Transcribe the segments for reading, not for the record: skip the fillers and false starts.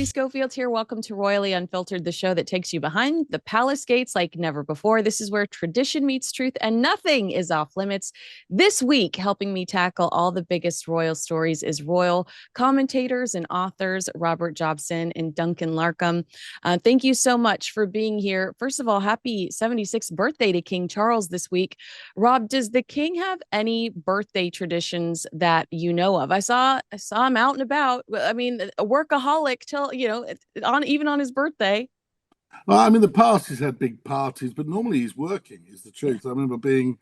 Kinsey Schofield here. Welcome to Royally Unfiltered, the show that takes you behind the palace gates like never before. This is where tradition meets truth and nothing is off limits. This week, helping me tackle all the biggest royal stories is royal commentators and authors Robert Jobson and Duncan Larcombe. Thank you so much for being here. First of all, happy 76th birthday to King Charles this week. Rob, does the king have any birthday traditions that you know of? I saw him out and about. I mean, a workaholic till even on his birthday. Well, I mean, the past he's had big parties, but normally he's working. Is the Yeah. truth. I remember being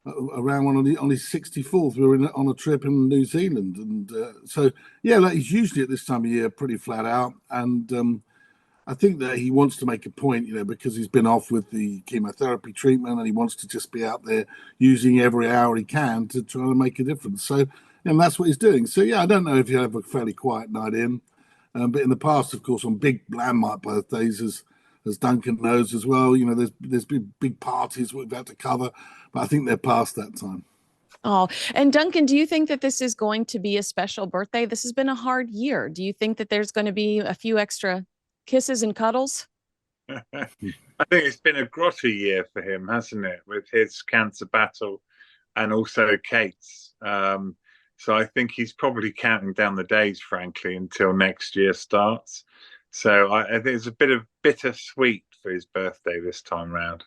around one on his 64th. We were on a trip in New Zealand, and so yeah, like he's usually at this time of year pretty flat out, and I think that he wants to make a point, because he's been off with the chemotherapy treatment, and he wants to just be out there using every hour he can to try to make a difference. So, and that's what he's doing. So yeah, I don't know if he'll have a fairly quiet night in. But in the past, of course, on big landmark birthdays, as Duncan knows as well, there's been big parties we've had to cover, but I think they're past that time. Oh, and Duncan, do you think that this is going to be a special birthday? This has been a hard year. Do you think that there's going to be a few extra kisses and cuddles? I think it's been a grotty year for him, hasn't it, with his cancer battle and also Kate's. So I think he's probably counting down the days, frankly, until next year starts. So I think it's a bit of bittersweet for his birthday this time round.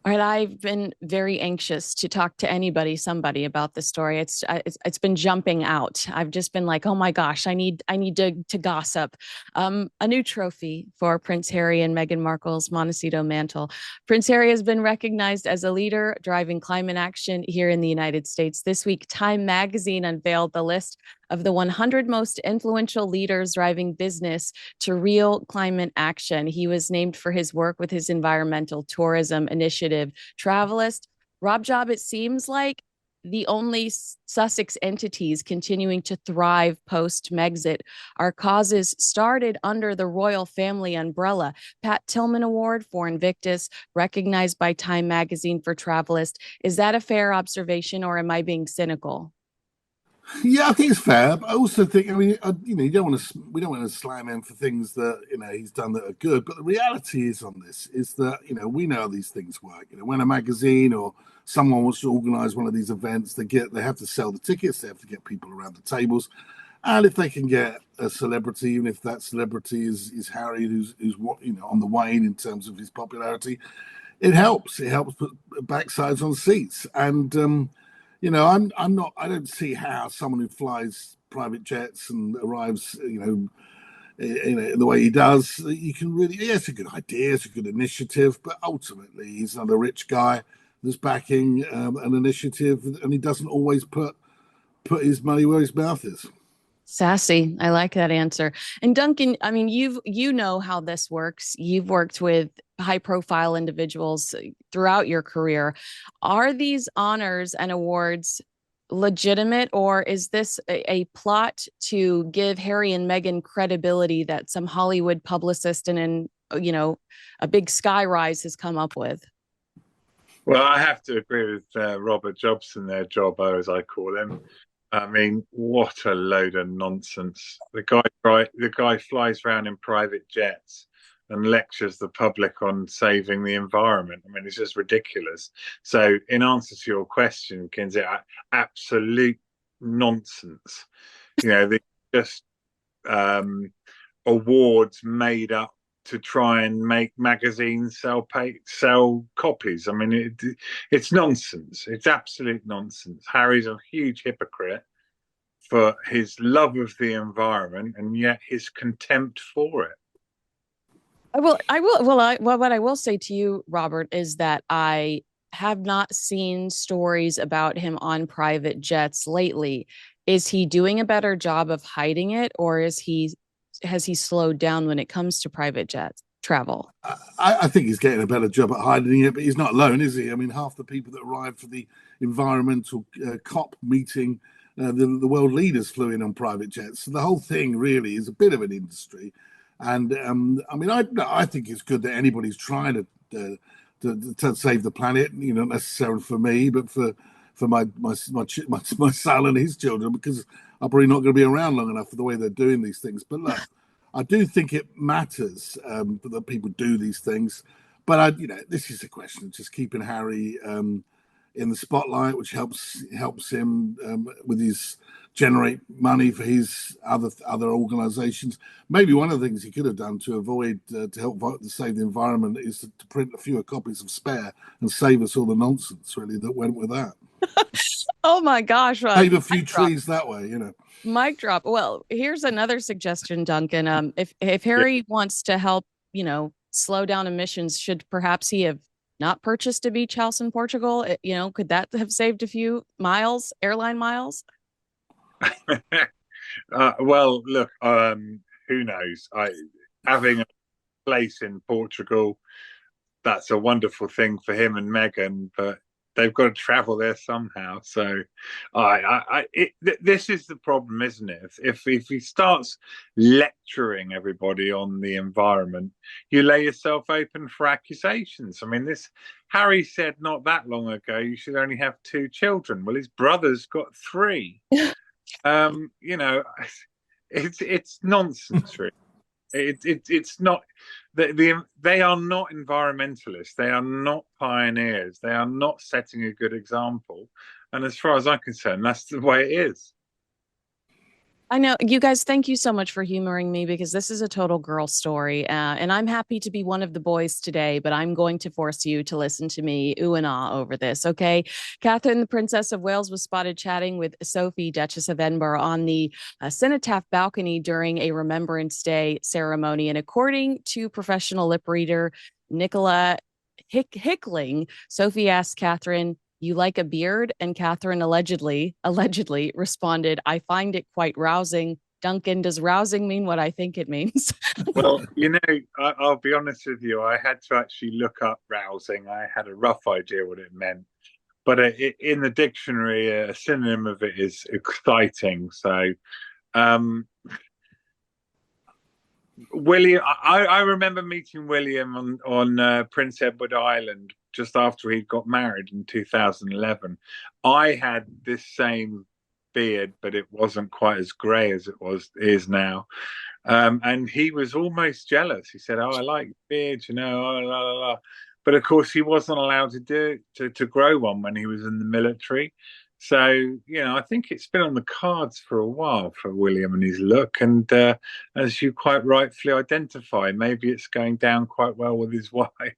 All right, I've been very anxious to talk to somebody about this story. It's been jumping out. I've just been like, oh my gosh, I need to gossip. A new trophy for Prince Harry and Meghan Markle's Montecito mantle. Prince Harry has been recognized as a leader driving climate action here in the United States. This week, Time Magazine unveiled the list of the 100 most influential leaders driving business to real climate action. He was named for his work with his environmental tourism initiative, Travelist. Rob Job, it seems like the only Sussex entities continuing to thrive post-Megxit are causes started under the royal family umbrella. Pat Tillman Award for Invictus, recognized by Time Magazine for Travelist. Is that a fair observation, or am I being cynical? Yeah, I think it's fair. But I also think, I mean, you don't want to, we don't want to slam him for things that he's done that are good. But the reality is on this is that we know how these things work. When a magazine or someone wants to organise one of these events, they have to sell the tickets, they have to get people around the tables, and if they can get a celebrity, even if that celebrity is Harry, who's on the wane in terms of his popularity, it helps. It helps put backsides on seats and. I'm not. I don't see how someone who flies private jets and arrives, the way he does, you can really. Yeah, it's a good idea. It's a good initiative, but ultimately, he's not a rich guy that's backing an initiative, and he doesn't always put his money where his mouth is. Sassy. I like that answer. And Duncan, I mean, you know how this works. You've worked with high profile individuals throughout your career. Are these honors and awards legitimate, or is this a plot to give Harry and Meghan credibility that some Hollywood publicist and a big sky rise has come up with? Well, I have to agree with Robert Jobson there, Jobbo, as I call him. I mean, what a load of nonsense. The guy flies around in private jets and lectures the public on saving the environment. I mean, it's just ridiculous. So in answer to your question, Kinsey, absolute nonsense. They just awards made up to try and make magazines sell copies. I mean, it's nonsense. It's absolute nonsense. Harry's a huge hypocrite for his love of the environment and yet his contempt for it. What I will say to you, Robert, is that I have not seen stories about him on private jets lately. Is he doing a better job of hiding it, or has he slowed down when it comes to private jet travel? I think he's getting a better job at hiding it, but he's not alone, is he? I mean, half the people that arrived for the environmental COP meeting, the world leaders flew in on private jets. So the whole thing really is a bit of an industry. And I mean, I think it's good that anybody's trying to save the planet. Not necessarily for me, but for my son and his children, because I'm probably not going to be around long enough for the way they're doing these things. But look, I do think it matters that people do these things, but this is a question of just keeping Harry in the spotlight, which helps him with his generate money for his other organisations. Maybe one of the things he could have done to avoid to help to save the environment is to print a fewer copies of Spare and save us all the nonsense really that went with that. Oh my gosh! Save a few trees that way, Mic drop. Well, here's another suggestion, Duncan. If Harry wants to help, slow down emissions, should perhaps he have not purchased a beach house in Portugal? Could that have saved a few miles, airline miles? Well, look, who knows? Having a place in Portugal, that's a wonderful thing for him and Meghan, but they've got to travel there somehow. So, this is the problem, isn't it? If he starts lecturing everybody on the environment, you lay yourself open for accusations. I mean, this Harry said not that long ago you should only have 2 children. Well, his brother's got 3. It's nonsense, really. It's not they are not environmentalists. They are not pioneers. They are not setting a good example. And as far as I'm concerned, that's the way it is. I know you guys, thank you so much for humoring me because this is a total girl story. And I'm happy to be one of the boys today, but I'm going to force you to listen to me ooh and ah over this. Okay. Catherine, the Princess of Wales, was spotted chatting with Sophie, Duchess of Edinburgh, on the cenotaph balcony during a Remembrance Day ceremony. And according to professional lip reader Nicola Hickling, Sophie asked Catherine, "You like a beard?" And Catherine allegedly responded, "I find it quite rousing." Duncan, does rousing mean what I think it means? Well, I'll be honest with you. I had to actually look up rousing. I had a rough idea what it meant. But in the dictionary, a synonym of it is exciting. So, William, I remember meeting William on Prince Edward Island just after he got married in 2011. I had this same beard, but it wasn't quite as grey as it is now. And he was almost jealous. He said, "Oh, I like beard, oh, la, la, la." But of course, he wasn't allowed to grow one when he was in the military. So, I think it's been on the cards for a while for William and his look. And as you quite rightfully identify, maybe it's going down quite well with his wife.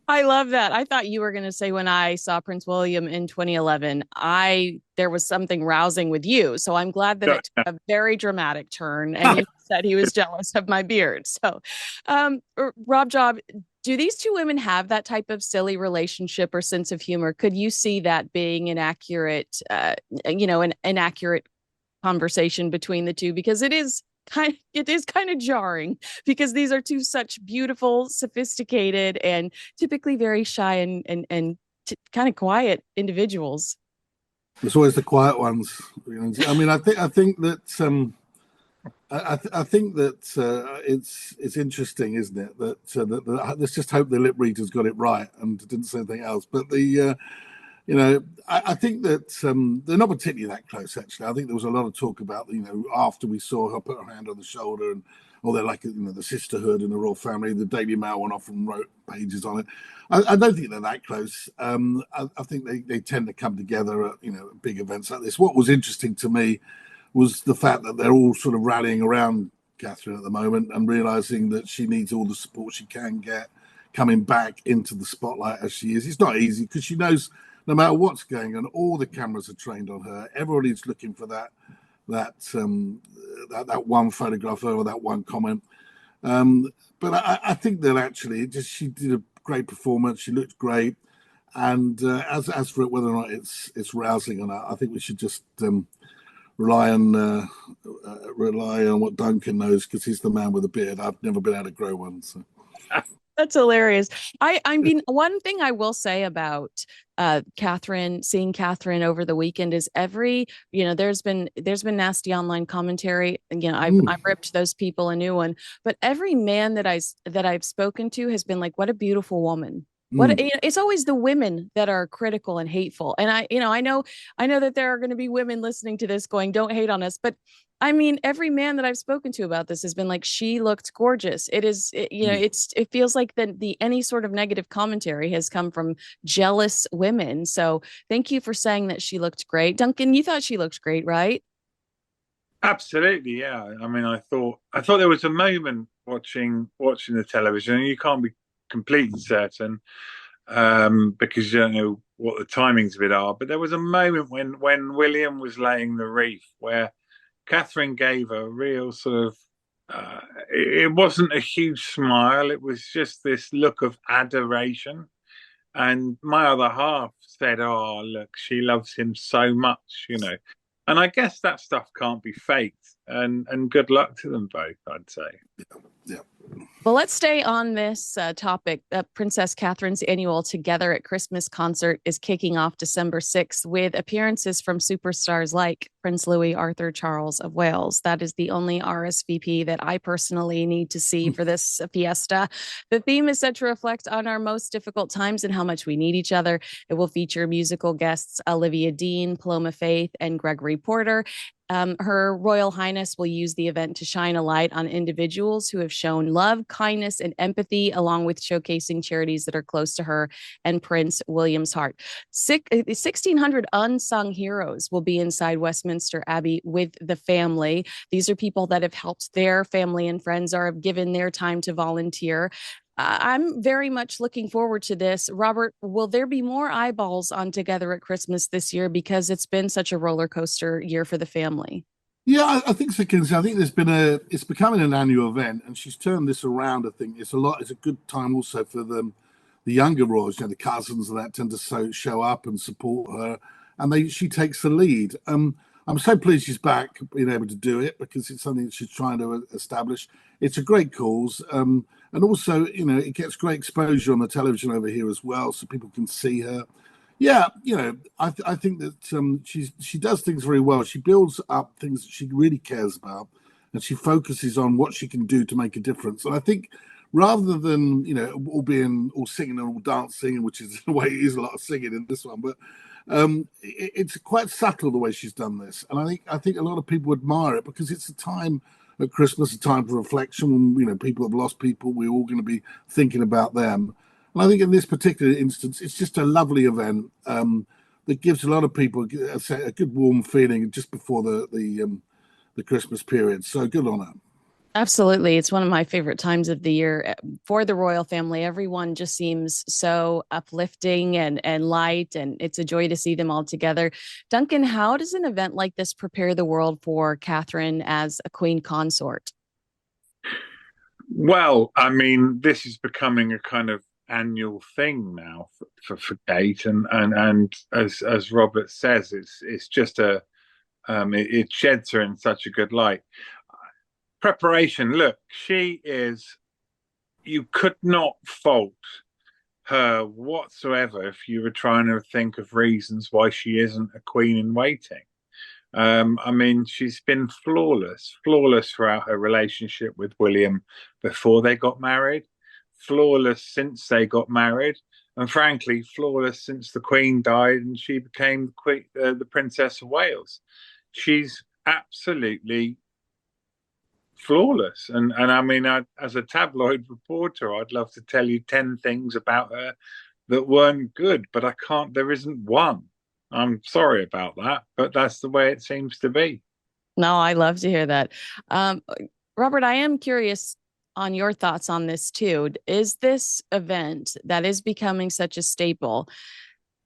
I love that. I thought you were going to say when I saw Prince William in 2011, there was something rousing with you. So I'm glad that it took a very dramatic turn and you said he was jealous of my beard. So, Rob Job, do these 2 women have that type of silly relationship or sense of humor? Could you see that being an accurate, an accurate conversation between the 2? Because it is kind of jarring because these are 2 such beautiful, sophisticated, and typically very shy and kind of quiet individuals. It's always the quiet ones. I mean, I think that I think that it's interesting, isn't it? That let's just hope the lip readers got it right and didn't say anything else. But I think that they're not particularly that close. Actually, I think there was a lot of talk about after we saw her put her hand on the shoulder and they're like the sisterhood in the royal family. The Daily Mail went off and wrote pages on it. I don't think they're that close. I think they tend to come together at big events like this. What was interesting to me was the fact that they're all sort of rallying around Catherine at the moment and realizing that she needs all the support she can get coming back into the spotlight as she is. It's not easy because she knows no matter what's going on, all the cameras are trained on her. Everybody's looking for that one photograph or that one comment. But I think that actually she did a great performance. She looked great. And as for it, whether or not it's rousing or not, I think we should just rely on what Duncan knows because he's the man with a beard. I've never been able to grow one. So. That's hilarious. I mean, one thing I will say about seeing Catherine over the weekend is there's been nasty online commentary. I've ripped those people a new one, but every man that I've spoken to has been like, "What a beautiful woman." What, Mm. it's always the women that are critical and hateful. And I know that there are going to be women listening to this going, don't hate on us. But I mean, every man that I've spoken to about this has been like, she looked gorgeous. Mm. It feels like the any sort of negative commentary has come from jealous women. So thank you for saying that she looked great. Duncan, you thought she looked great, right? Absolutely, yeah. I mean, I thought there was a moment watching the television, and you can't be completely certain because you don't know what the timings of it are. But there was a moment when William was laying the wreath where Catherine gave a real sort of it wasn't a huge smile, it was just this look of adoration. And my other half said, "Oh, look, she loves him so much, you know." And I guess that stuff can't be faked. And good luck to them both, I'd say. Yeah. Well, let's stay on this topic. Princess Catherine's annual Together at Christmas concert is kicking off December 6th with appearances from superstars like Prince Louis Arthur Charles of Wales. That is the only RSVP that I personally need to see for this fiesta. The theme is set to reflect on our most difficult times and how much we need each other. It will feature musical guests Olivia Dean, Paloma Faith, and Gregory Porter. Her Royal Highness will use the event to shine a light on individuals who have shown love, kindness, and empathy, along with showcasing charities that are close to her and Prince William's heart. 1,600 unsung heroes will be inside Westminster Abbey with the family. These are people that have helped their family and friends or have given their time to volunteer. I'm very much looking forward to this. Robert, will there be more eyeballs on Together at Christmas this year because it's been such a roller coaster year for the family? Yeah, I think so, Kinsey. I think it's becoming an annual event, and she's turned this around. I think it's a good time also for the younger royals, the cousins and that tend to show up and support her, and she takes the lead. I'm so pleased she's back, being able to do it because it's something that she's trying to establish. It's a great cause, and also, it gets great exposure on the television over here as well, so people can see her. Yeah, I think that she does things very well. She builds up things that she really cares about, and she focuses on what she can do to make a difference. And I think rather than all singing and all dancing, which is the way it is, a lot of singing in this one, but it's quite subtle the way she's done this, and I think a lot of people admire it because it's a time at Christmas, a time for reflection. When people have lost people, we're all going to be thinking about them. And I think in this particular instance, it's just a lovely event that gives a lot of people a good warm feeling just before the Christmas period. So good on her. Absolutely. It's one of my favorite times of the year for the royal family. Everyone just seems so uplifting and light, and it's a joy to see them all together. Duncan, how does an event like this prepare the world for Catherine as a queen consort? Well, I mean, this is becoming a kind of annual thing now for Kate, and as Robert says, it's just it sheds her in such a good light. Preparation. Look, she is. You could not fault her whatsoever if you were trying to think of reasons why she isn't a queen in waiting. I mean, she's been flawless throughout her relationship with William before they got married, flawless since they got married, and frankly, flawless since the Queen died and she became the Princess of Wales. She's absolutely flawless, and I mean, as a tabloid reporter, I'd love to tell you 10 things about her that weren't good, but I can't. There isn't one. I'm sorry about that, but that's the way it seems to be. No, I love to hear that. Um, Robert, I am curious on your thoughts on this too. Is this event that is becoming such a staple,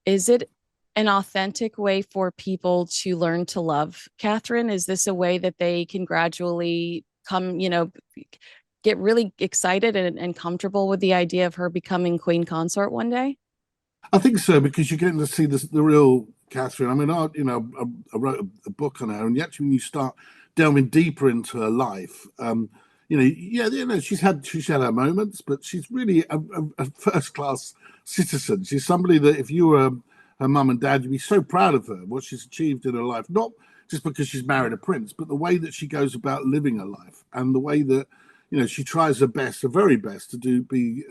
is it an authentic way for people to learn to love Catherine? Is this a way that they can gradually come, get really excited and comfortable with the idea of her becoming queen consort one day? I think so because you're getting to see the real Catherine. I mean, I wrote a book on her, and yet when you start delving deeper into her life, she's had her moments, but she's really a first class citizen. She's somebody that if you were her mum and dad, you'd be so proud of her, what she's achieved in her life, not just because she's married a prince, but the way that she goes about living her life and the way that she tries her best, her very best, to be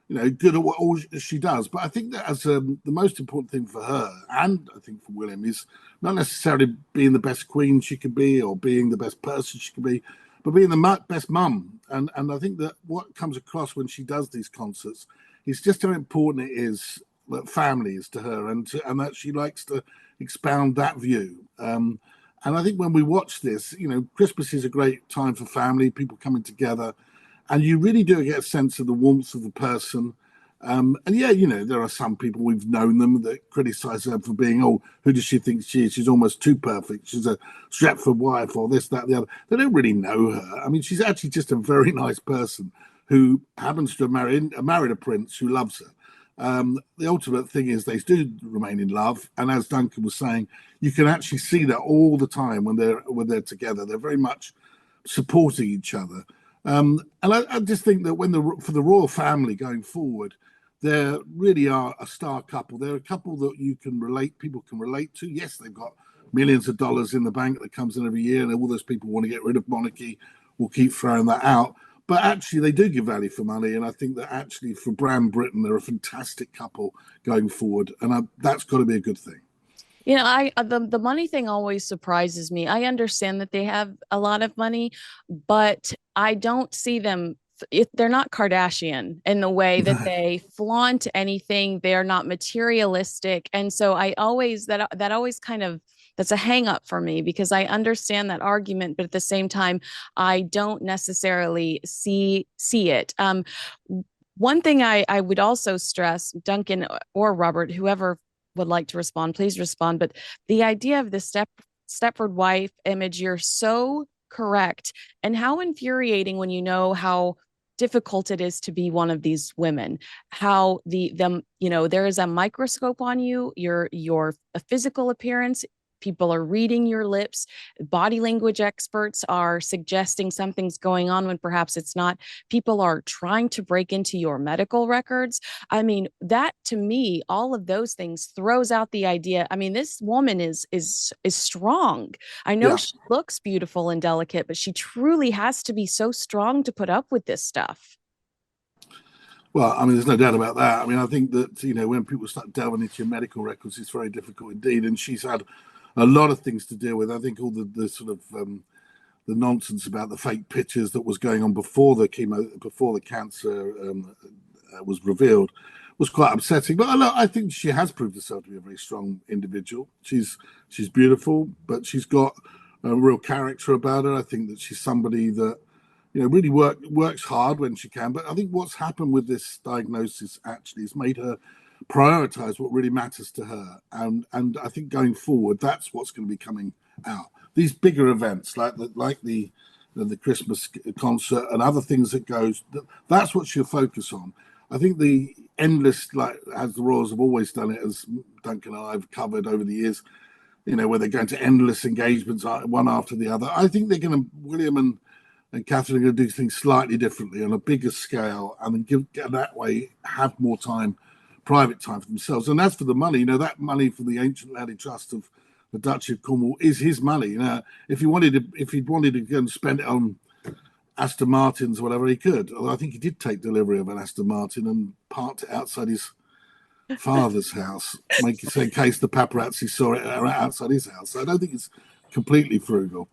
good at what all she does. But I think that as the most important thing for her, and I think for William, is not necessarily being the best queen she could be or being the best person she could be, but being the best mum. And I think that what comes across when she does these concerts is just how important it is that family is to her, and that she likes to expound that view. And I think when we watch this, Christmas is a great time for family, people coming together, and you really do get a sense of the warmth of the person. And yeah, there are some people, we've known them, that criticize her for being, oh, who does she think she is? She's almost too perfect. She's a Stratford wife, or this, that, the other. They don't really know her. I mean, she's actually just a very nice person who happens to have married a prince who loves her. The ultimate thing is they do remain in love, and as Duncan was saying, you can actually see that all the time when they're together. They're very much supporting each other. And I just think that for the royal family going forward, they really are a star couple. They're a couple that people can relate to. Yes, they've got millions of dollars in the bank that comes in every year, and all those people want to get rid of monarchy will keep throwing that out. But actually, they do give value for money, and I think that actually for brand Britain, they're a fantastic couple going forward, and that's got to be a good thing. I the money thing always surprises me. I understand that they have a lot of money, but I don't see them. If they're not Kardashian in the way that they flaunt anything, they're not materialistic, and so I always that always kind of that's a hang up for me because I understand that argument, but at the same time, I don't necessarily see it. One thing I would also stress, Duncan or Robert, whoever would like to respond, please respond. But the idea of the Stepford wife image, you're so correct. And how infuriating when you know how difficult it is to be one of these women, how there is a microscope on you, your physical appearance, people are reading your lips, body language experts are suggesting something's going on when perhaps it's not, people are trying to break into your medical records. I mean, that to me, all of those things throws out the idea. I mean, this woman is strong. I know Yeah. she looks beautiful and delicate, but she truly has to be so strong to put up with this stuff. Well, I mean, there's no doubt about that. I mean, I think that, when people start delving into your medical records, it's very difficult indeed. And she's had a lot of things to deal with. I think all the sort of the nonsense about the fake pictures that was going on before the cancer was revealed was quite upsetting. But I think she has proved herself to be a very strong individual. She's beautiful, but she's got a real character about her. I think that she's somebody that really works hard when she can. But I think what's happened with this diagnosis actually has made her prioritize what really matters to her. And I think going forward, that's what's going to be coming out. These bigger events like the Christmas concert and other things that's what she'll focus on. I think the endless, like as the Royals have always done it, as Duncan and I have covered over the years, where they're going to endless engagements one after the other. I think William and Catherine are going to do things slightly differently on a bigger scale, and then that way have more time, private time for themselves. And as for the money, that money for the Ancient Landed Trust of the Duchy of Cornwall is his money. If he'd wanted to go and spend it on Aston Martins or whatever, he could. Although I think he did take delivery of an Aston Martin and parked it outside his father's house, in case the paparazzi saw it outside his house. So I don't think it's completely frugal.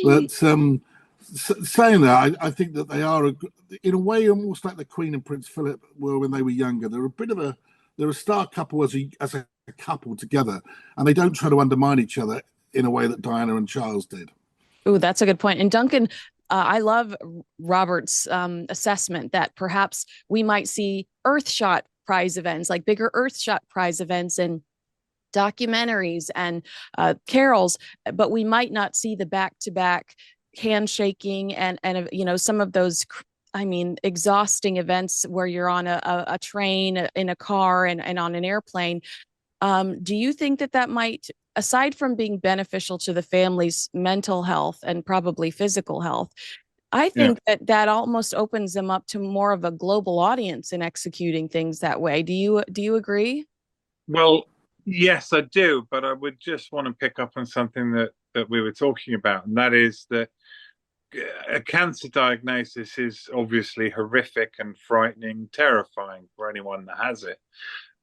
But saying that, I think that they are, in a way, almost like the Queen and Prince Philip were when they were younger. They're a star couple as a couple together, and they don't try to undermine each other in a way that Diana and Charles did. Oh, that's a good point. And Duncan, I love Robert's assessment that perhaps we might see Earthshot prize events, like bigger Earthshot prize events and documentaries and carols, but we might not see the back-to-back handshaking and some of those exhausting events where you're on a train, in a car, and on an airplane. Do you think that might, aside from being beneficial to the family's mental health and probably physical health, I think that almost opens them up to more of a global audience in executing things that way. Do you agree? Well, yes, I do, but I would just want to pick up on something that we were talking about, and that is that a cancer diagnosis is obviously horrific and frightening, terrifying for anyone that has it.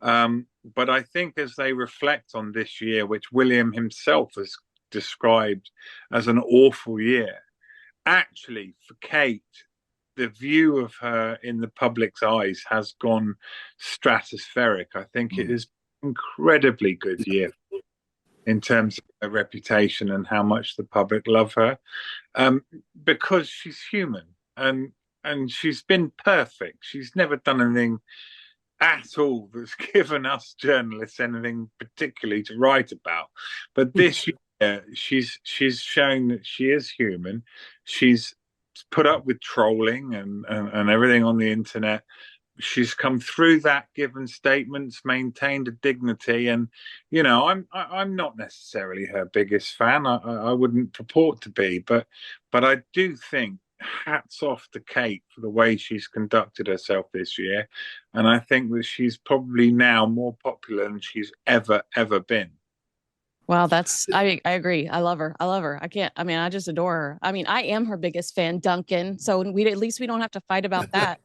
But I think as they reflect on this year, which William himself has described as an awful year, actually for Kate, the view of her in the public's eyes has gone stratospheric. I think it is an incredibly good year in terms of her reputation and how much the public love her, because she's human and she's been perfect. She's never done anything at all that's given us journalists anything particularly to write about. But this year, she's shown that she is human. She's put up with trolling and everything on the internet. She's come through that, given statements, maintained a dignity, and I'm not necessarily her biggest fan. I wouldn't purport to be, but I do think hats off to Kate for the way she's conducted herself this year, and I think that she's probably now more popular than she's ever been. Wow, I agree. I love her. I just adore her. I mean, I am her biggest fan, Duncan. So at least we don't have to fight about that.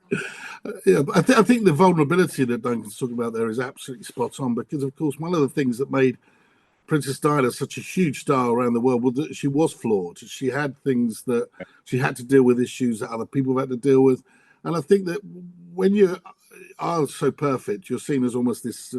Yeah, but I think the vulnerability that Duncan's talking about there is absolutely spot on, because of course one of the things that made Princess Diana such a huge star around the world was that she was flawed. She had things that she had to deal with, issues that other people had to deal with. And I think that when you are so perfect, you're seen as almost this,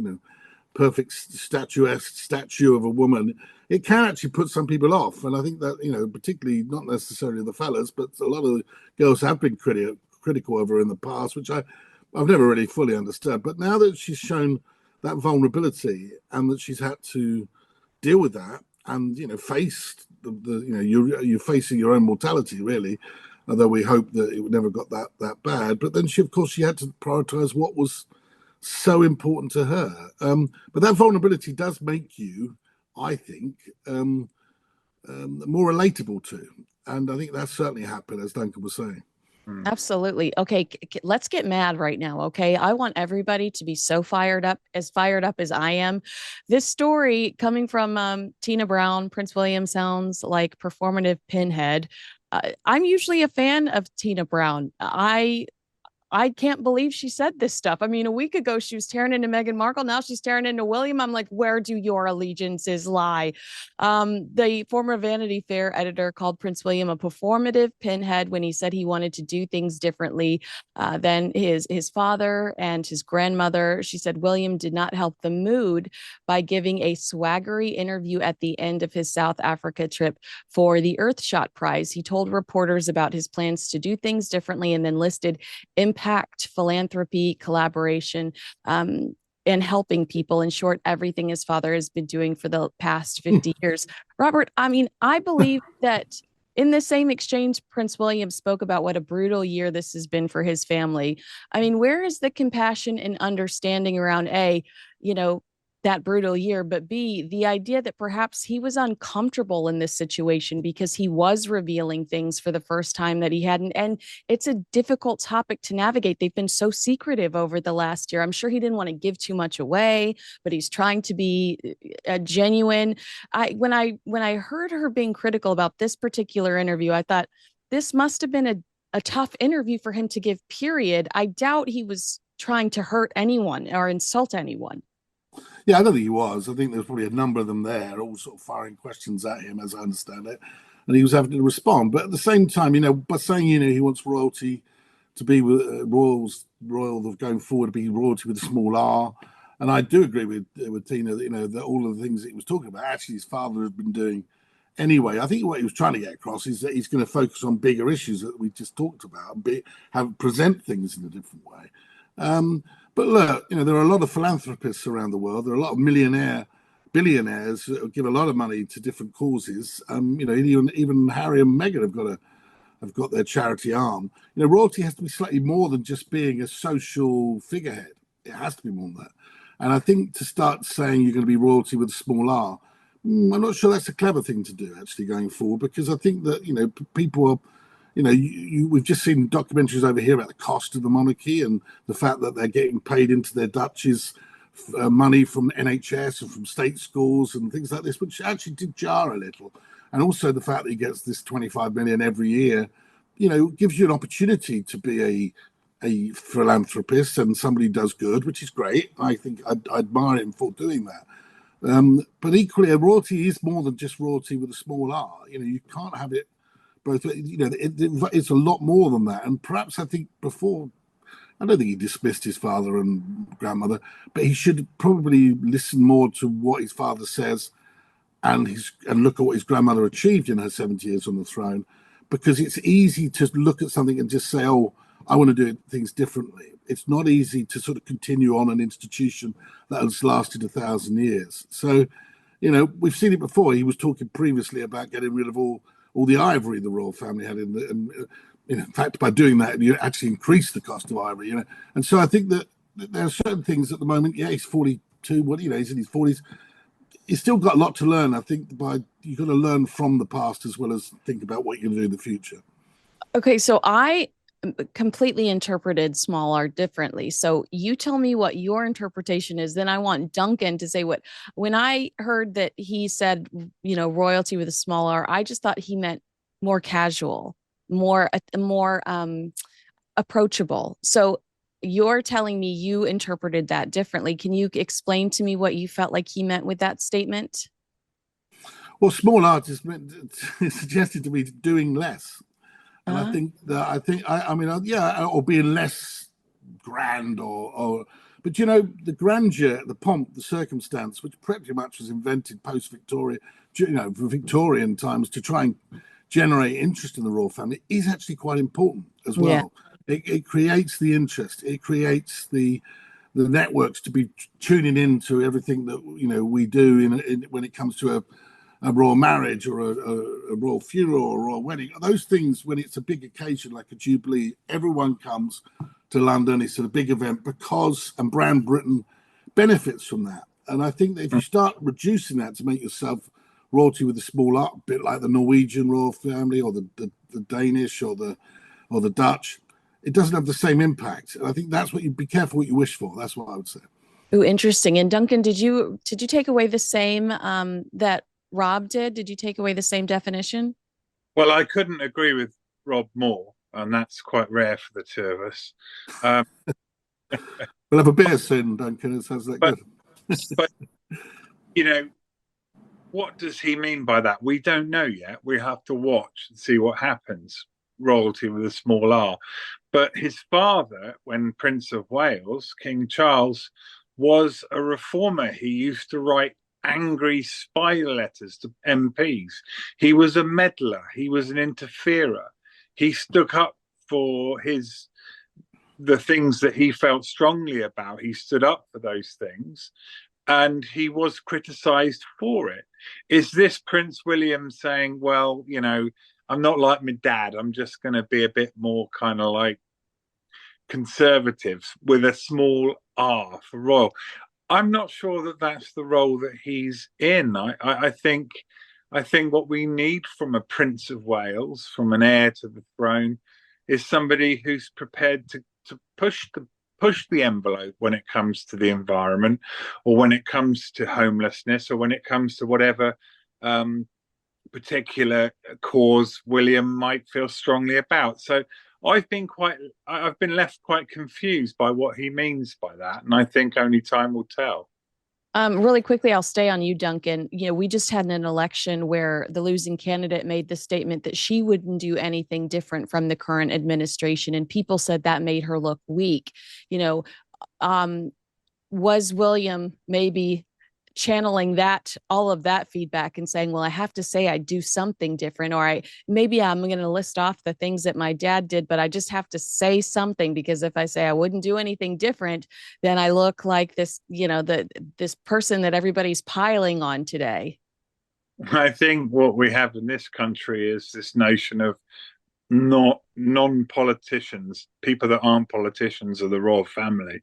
perfect statuesque statue of a woman. It can actually put some people off. And I think that, particularly not necessarily the fellas, but a lot of the girls have been critical of her in the past, which I've never really fully understood. But now that she's shown that vulnerability and that she's had to deal with that and face you're facing your own mortality, really, although we hope that it never got that bad. But then she had to prioritize what was so important to her. But that vulnerability does make you, I think, more relatable to, and I think that's certainly happened, as Duncan was saying. Absolutely. Okay, let's get mad right now. Okay, I want everybody to be so fired up as I am. This story coming from Tina Brown, Prince William, sounds like performative Pinhead. I'm usually a fan of Tina Brown. I can't believe she said this stuff. I mean, a week ago, she was tearing into Meghan Markle. Now she's tearing into William. I'm like, where do your allegiances lie? The former Vanity Fair editor called Prince William a performative pinhead when he said he wanted to do things differently than his father and his grandmother. She said William did not help the mood by giving a swaggery interview at the end of his South Africa trip for the Earthshot Prize. He told reporters about his plans to do things differently and then listed impact, philanthropy, collaboration, and helping people. In short, everything his father has been doing for the past 50 years. Robert, I mean, I believe that in the same exchange, Prince William spoke about what a brutal year this has been for his family. I mean, where is the compassion and understanding around that brutal year, but B, the idea that perhaps he was uncomfortable in this situation because he was revealing things for the first time that he hadn't. And it's a difficult topic to navigate. They've been so secretive over the last year. I'm sure he didn't want to give too much away, but he's trying to be genuine. When I heard her being critical about this particular interview, I thought this must have been a tough interview for him to give, period. I doubt he was trying to hurt anyone or insult anyone. Yeah, I don't think he was. I think there's probably a number of them there, all sort of firing questions at him, as I understand it, and he was having to respond. But at the same time, by saying he wants royalty to be with royal going forward to be royalty with a small r, and I do agree with Tina, that all of the things that he was talking about, actually, his father has been doing anyway. I think what he was trying to get across is that he's going to focus on bigger issues that we just talked about and present things in a different way. But look, there are a lot of philanthropists around the world. There are a lot of billionaires that give a lot of money to different causes. Even Harry and Meghan have got their charity arm. Royalty has to be slightly more than just being a social figurehead. It has to be more than that. And I think to start saying you're going to be royalty with a small r, I'm not sure that's a clever thing to do actually going forward, because I think that people are. We've just seen documentaries over here about the cost of the monarchy and the fact that they're getting paid into their duchies money from NHS and from state schools and things like this, which actually did jar a little. and also the fact that he gets this 25 million every year, gives you an opportunity to be a philanthropist and somebody who does good, which is great. I think I admire him for doing that. But equally, a royalty is more than just royalty with a small r. You can't have it both. It's a lot more than that. And perhaps I think before, I don't think he dismissed his father and grandmother, but he should probably listen more to what his father says and look at what his grandmother achieved in her 70 years on the throne, because it's easy to look at something and just say, oh, I want to do things differently. It's not easy to sort of continue on an institution that has lasted 1,000 years. So, we've seen it before. He was talking previously about getting rid of all the ivory the royal family had in fact, by doing that, you actually increase the cost of ivory. And so I think that there are certain things at the moment. Yeah, he's 42. He's in his 40s. He's still got a lot to learn. I think you've got to learn from the past as well as think about what you're going to do in the future. Okay, so I completely interpreted small r differently. So you tell me what your interpretation is. Then I want Duncan to say what. When I heard that he said, royalty with a small r, I just thought he meant more casual, more approachable. So you're telling me you interpreted that differently. Can you explain to me what you felt like he meant with that statement? Well, small art is suggested to be doing less. And Uh, or being less grand but the grandeur, the pomp, the circumstance, which pretty much was invented post-Victoria, for Victorian times to try and generate interest in the royal family, is actually quite important as well. Yeah. It creates the interest. It creates the networks to be tuning into everything that we do when it comes to a royal marriage or a royal funeral or a royal wedding. Those things, when it's a big occasion like a jubilee, everyone comes to London. It's a big event and Brand Britain benefits from that. And I think that if you start reducing that to make yourself royalty with a small r, a bit like the Norwegian royal family or the Danish or the Dutch, it doesn't have the same impact. And I think that's what you be careful what you wish for. That's what I would say. Oh, interesting. And Duncan, did you take away the same that Rob did? Did you take away the same definition? Well, I couldn't agree with Rob more, and that's quite rare for the two of us. We'll have a beer soon, Duncan. It sounds like good. But what does he mean by that? We don't know yet. We have to watch and see what happens. Royalty with a small r. But his father, when Prince of Wales, King Charles, was a reformer. He used to write angry spy letters to MPs. He was a meddler. He was an interferer. He stuck up for the things that he felt strongly about. He stood up for those things, and he was criticized for it. Is this Prince William saying, well, I'm not like my dad, I'm just going to be a bit more kind of like conservative with a small r for royal? I'm not sure that that's the role that he's in. I think what we need from a Prince of Wales, from an heir to the throne, is somebody who's prepared to push the envelope when it comes to the environment, or when it comes to homelessness, or when it comes to whatever particular cause William might feel strongly about. So I've been left quite confused by what he means by that, and I think only time will tell. Really quickly, I'll stay on you, Duncan. We just had an election where the losing candidate made the statement that she wouldn't do anything different from the current administration, and people said that made her look weak. Was William maybe channeling all of that feedback and saying, well, I have to say I do something different, or I'm going to list off the things that my dad did, but I just have to say something, because if I say I wouldn't do anything different, then I look like this, this person that everybody's piling on today. I think what we have in this country is this notion of not non-politicians, people that aren't politicians of the royal family.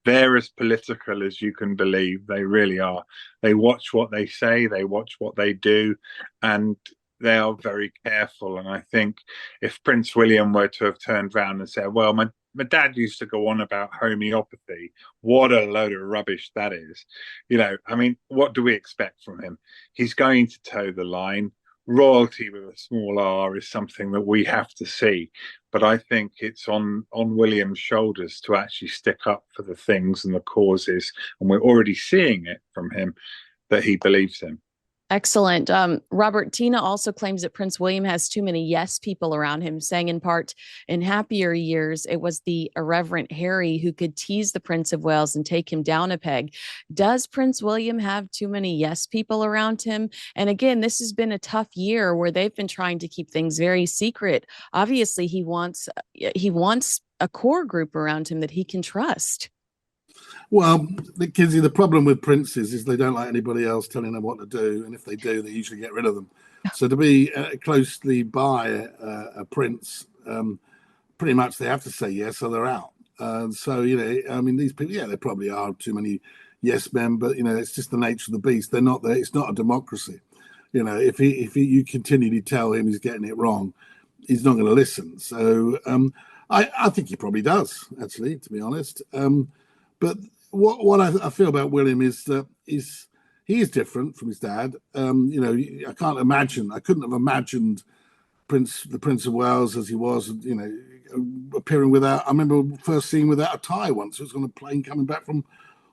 They're as political as you can believe. They really are. They watch what they say, they watch what they do, and they are very careful. And I think if Prince William were to have turned around and said, well, my dad used to go on about homeopathy, what a load of rubbish that is. What do we expect from him? He's going to toe the line. royalty with a small r is something that we have to see. But I think it's on William's shoulders to actually stick up for the things and the causes, and we're already seeing it from him that he believes in. Excellent. Robert, Tina also claims that Prince William has too many yes people around him, saying in part, in happier years, it was the irreverent Harry who could tease the Prince of Wales and take him down a peg. Does Prince William have too many yes people around him? And again, this has been a tough year where they've been trying to keep things very secret. Obviously, he wants a core group around him that he can trust. Well, Kinsey, the problem with princes is they don't like anybody else telling them what to do, and if they do, they usually get rid of them. So to be closely by a prince, pretty much they have to say yes, or they're out. So I mean, these people, yeah, there probably are too many yes men, but it's just the nature of the beast. They're not there. It's not a democracy. If you continually tell him he's getting it wrong, he's not going to listen. So I think he probably does, actually, to be honest. But what I feel about William is that he is different from his dad. I couldn't have imagined the Prince of Wales as he was, appearing without. I remember first seeing without a tie once. He was on a plane coming back from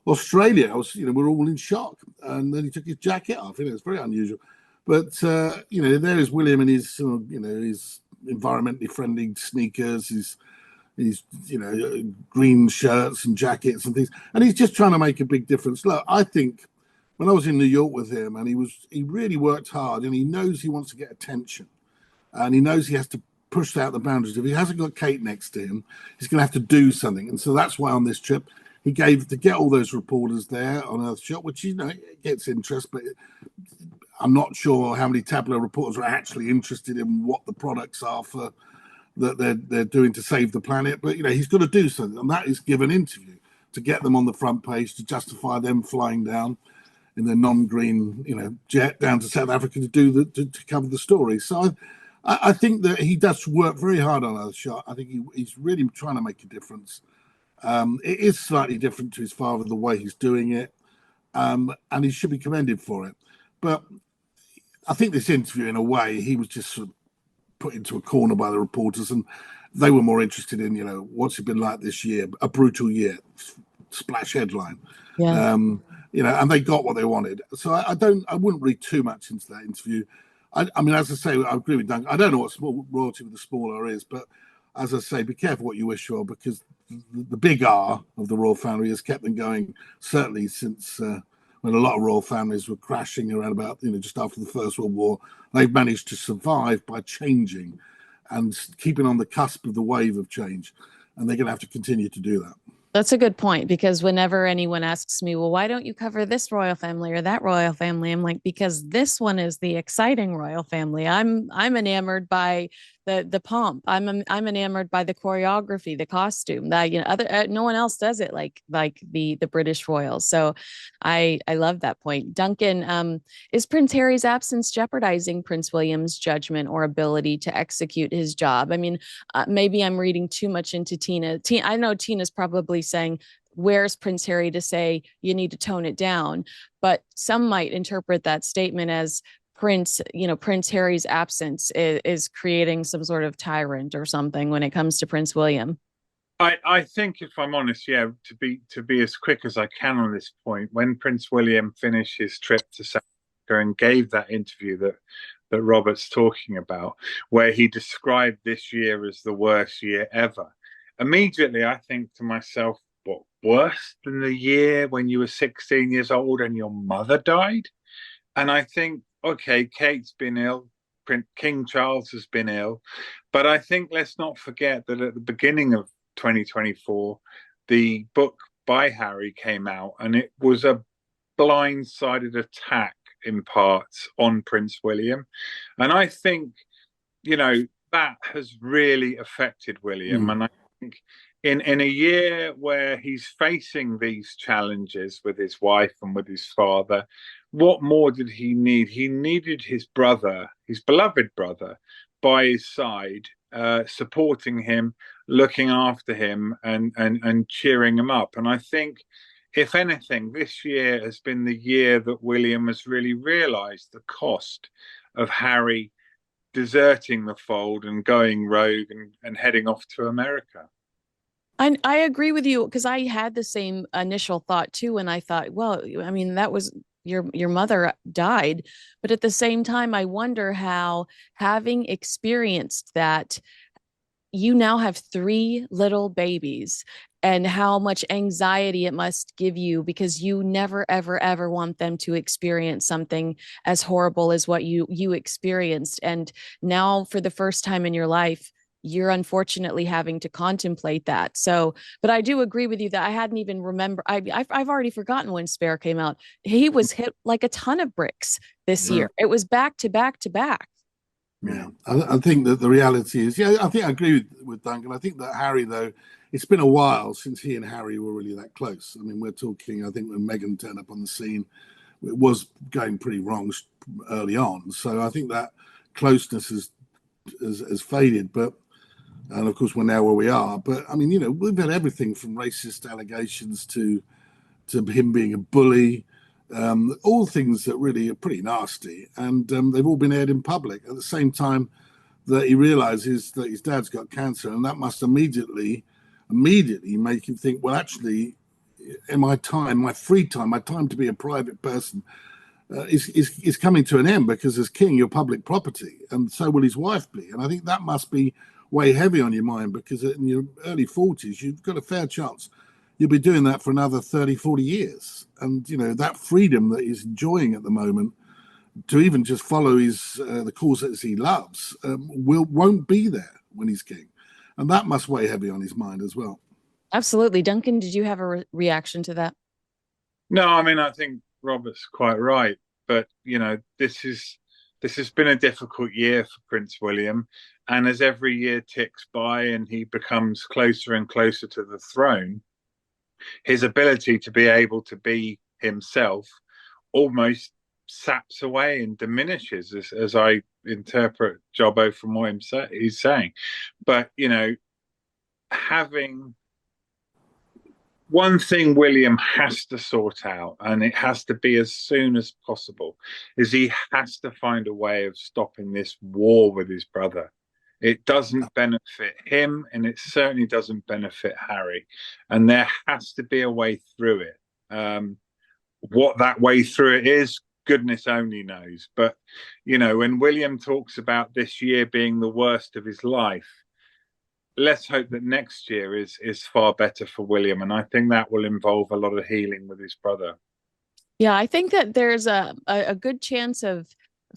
Australia. We're all in shock, and then he took his jacket off. It's very unusual. But there is William in his, his environmentally friendly sneakers, his green shirts and jackets and things, and he's just trying to make a big difference. Look, I think when I was in New York with him, and he really worked hard, and he knows he wants to get attention, and he knows he has to push out the boundaries. If he hasn't got Kate next to him, he's going to have to do something, and so that's why on this trip he gave to get all those reporters there on Earthshot, which gets interest, but I'm not sure how many tabloid reporters are actually interested in what the products are for that they're doing to save the planet. But he's got to do something, and that is give an interview to get them on the front page, to justify them flying down in their non-green jet down to South Africa to cover the story. So I think that he does work very hard on Earthshot. I think he's really trying to make a difference. It is slightly different to his father, the way he's doing it, and he should be commended for it. But I think this interview, in a way, he was just sort of put into a corner by the reporters, and they were more interested in what's it been like this year, a brutal year, splash headline. Yeah. And they got what they wanted. So I wouldn't read too much into that interview. I mean, as I say, I agree with Duncan. I don't know what royalty with the small R is, but as I say, be careful what you wish for, because the big R of the royal family has kept them going, certainly since when a lot of royal families were crashing around about, just after the First World War. They've managed to survive by changing and keeping on the cusp of the wave of change. And they're going to have to continue to do that. That's a good point, because whenever anyone asks me, well, why don't you cover this royal family or that royal family? I'm like, because this one is the exciting royal family. I'm enamored by the pomp. I'm enamored by the choreography, the costume. That no one else does it like the British royals. So I love that point. Duncan, is Prince Harry's absence jeopardizing Prince William's judgment or ability to execute his job? I mean, maybe I'm reading too much into Tina. I know Tina's probably saying, where's Prince Harry to say you need to tone it down? But some might interpret that statement as Prince Harry's absence is creating some sort of tyrant or something when it comes to Prince William. I think, if I'm honest, yeah, to be as quick as I can on this point, when Prince William finished his trip to South Africa and gave that interview that Robert's talking about, where he described this year as the worst year ever, immediately I think to myself, what, worse than the year when you were 16 years old and your mother died? And I think, okay, Kate's been ill, King Charles has been ill, but I think let's not forget that at the beginning of 2024, the book by Harry came out, and it was a blindsided attack in parts on Prince William. And I think, that has really affected William. And I think in a year where he's facing these challenges with his wife and with his father, what more did he need? He needed his brother, his beloved brother, by his side, supporting him, looking after him, and cheering him up. And I think, if anything, this year has been the year that William has really realised the cost of Harry deserting the fold and going rogue and heading off to America. I agree with you because I had the same initial thought too, and I thought, well, I mean, that was your mother died, but at the same time, I wonder how having experienced that, you now have three little babies and how much anxiety it must give you because you never ever ever want them to experience something as horrible as what you experienced, and now for the first time in your life you're unfortunately having to contemplate that. So, but I do agree with you that I hadn't even remember. I've already forgotten when Spare came out. He was hit like a ton of bricks this year. It was back to back to back. Yeah, I think that the reality is, yeah, I think I agree with Duncan. I think that Harry, though, it's been a while since he and Harry were really that close. I mean, we're talking, I think when Meghan turned up on the scene, it was going pretty wrong early on. So I think that closeness has faded. But, and of course, we're now where we are. But I mean, we've had everything from racist allegations to him being a bully. All things that really are pretty nasty, and they've all been aired in public at the same time that he realizes that his dad's got cancer, and that must immediately make him think, well, actually, in my free time, my time to be a private person is coming to an end, because as king, you're public property, and so will his wife be. And I think that must be way heavy on your mind, because in your early 40s, you've got a fair chance you'll be doing that for another 30, 40 years. And, that freedom that he's enjoying at the moment to even just follow the causes he loves won't be there when he's king. And that must weigh heavy on his mind as well. Absolutely. Duncan, did you have a reaction to that? No, I mean, I think Robert's quite right. But, this has been a difficult year for Prince William. And as every year ticks by and he becomes closer and closer to the throne, his ability to be able to be himself almost saps away and diminishes, as I interpret Jobbo from what he's saying. But, having one thing William has to sort out, and it has to be as soon as possible, is he has to find a way of stopping this war with his brother. It doesn't benefit him, and it certainly doesn't benefit Harry. And there has to be a way through it. What that way through it is, goodness only knows. But, when William talks about this year being the worst of his life, let's hope that next year is far better for William. And I think that will involve a lot of healing with his brother. Yeah, I think that there's a good chance of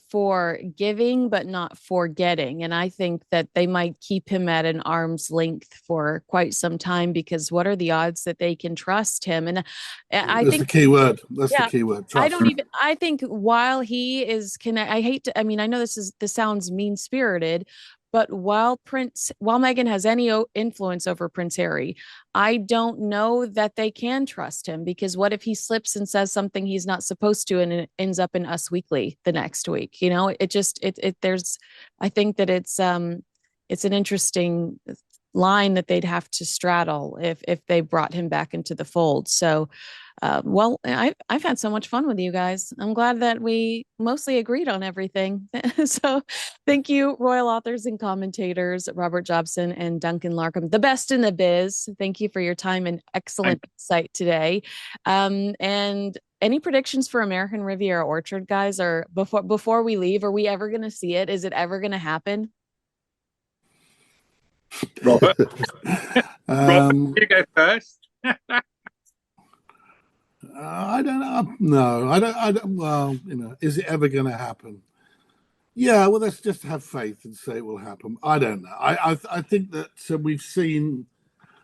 forgiving but not forgetting, and I think that they might keep him at an arm's length for quite some time, because what are the odds that they can trust him? And I That's think the key word. That's yeah, the key word. I Trust. don't even, I think while he is I hate to, I mean, I know this sounds mean spirited, but while Meghan has any influence over Prince Harry, I don't know that they can trust him, because what if he slips and says something he's not supposed to and it ends up in Us Weekly the next week? There's, I think that it's an interesting line that they'd have to straddle if they brought him back into the fold. So, well, I've had so much fun with you guys. I'm glad that we mostly agreed on everything. So, thank you, royal authors and commentators Robert Jobson and Duncan Larcombe, the best in the biz. Thank you for your time and excellent insight today. And any predictions for American Riviera Orchard, guys? Or before we leave, are we ever going to see it? Is it ever going to happen? Robert, you go first. I don't know. No, I don't. Well, is it ever going to happen? Yeah. Well, let's just have faith and say it will happen. I don't know. I think that we've seen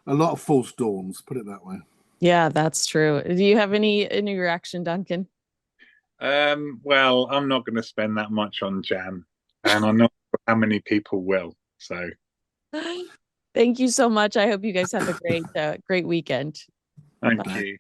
a lot of false dawns. Put it that way. Yeah, that's true. Do you have any reaction, Duncan? Well, I'm not going to spend that much on jam, and I'm not sure how many people will. So, thank you so much. I hope you guys have a great weekend. Thank you.